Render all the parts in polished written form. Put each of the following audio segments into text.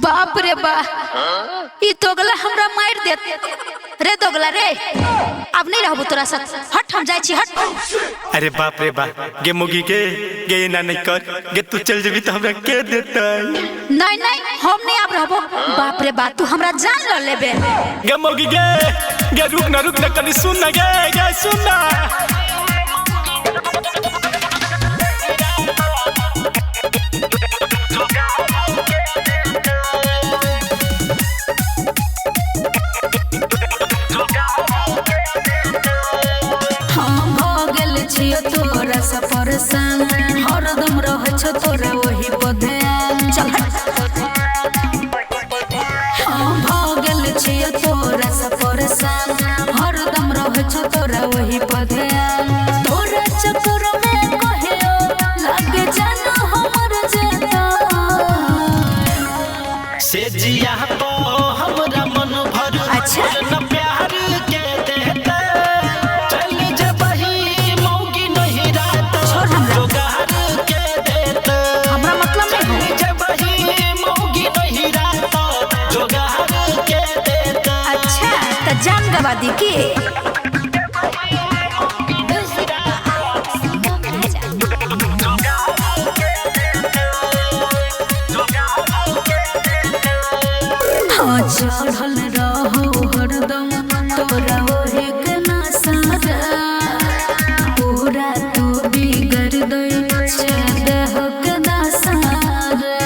बाप रे बा ई दोगला हमरा मार देत रे दोगला रे। अब नहीं रहबो तोरा साथ, हट हम जाई छी हट। अरे बाप रे बा गे मुगी के गे ना नहीं कर गे तू चल जेबी तो हमरा के देता। नहीं नहीं हम नहीं अब रहबो। बाप रे बा तू हमरा जान ल लेबे। गे मुगी गे रुक ना कनी सुन ना गे सुन ना। तोरा सफर संग हरदम रह छ तोरा वही पदे चल हम भागल छिय तोरा सफर संग हरदम रह छ तोरा वही पदे तोरा चक्कर में कहियो लागे जान हमर जेता से जिया तो हमरा मन भर अच्छा न प्यार के देता। जान गवा दी की चढ़ल रहो हरदम तोरा ओहे के नसारा पूरा तू बिगड़ दई देह के नसारा।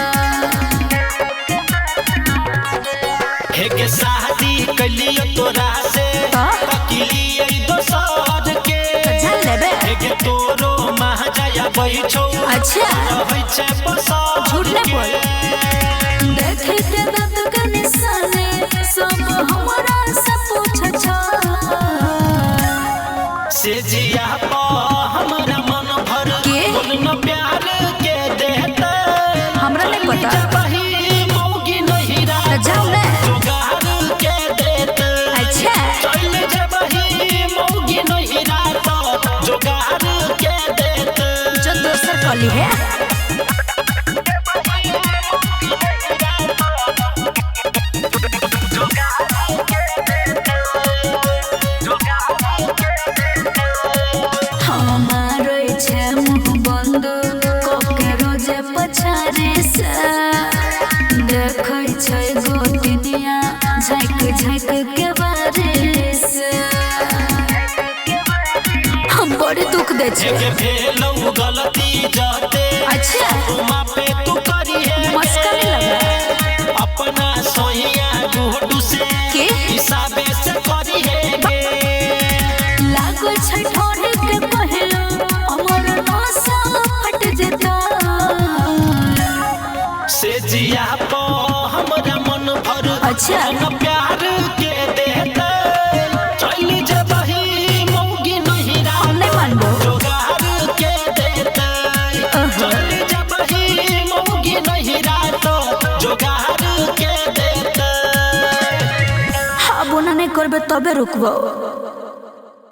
हे के शादी कलियो तोरा से अकेली दोसर के जान लेबे हे के तोरो महाजया बैठो अच्छा होय छै बसर झूठ नहीं बोल देखे के दत के निशाने सब हमरा से पूछ छ से जिया पा हमरा मन भर के न प्यार के देता। हमरा नहीं पता जबही मौगी नहीं रहा जाओ ले जोगार के देता। अच्छा चल जबही मौगी नहीं रहा जोगार के देता। जो दोसर कली है हमारे छे मुँह बंद कोके रोजे पछारे से देखै छै गोटिनिया झक के बारे से हम बड़ी दुख दे छै भेलौ गलती जाते अच्छा माफे तू करी है मस्का नहीं लगा अपना सोहिया गुडू से के हिसाबे से करी है लागो छै ठोरे के पहलो हमर नसा फट जेता से जिया पो हमरा मन भर अच्छा न प्यार के देता। चल जबही मौगी नहीं रहा नहीं मानबो जोगार के देता। चल जबही मौगी नहीं रहा जोगार के देता। हाँ बोना नहीं करबे तबे रुकबो।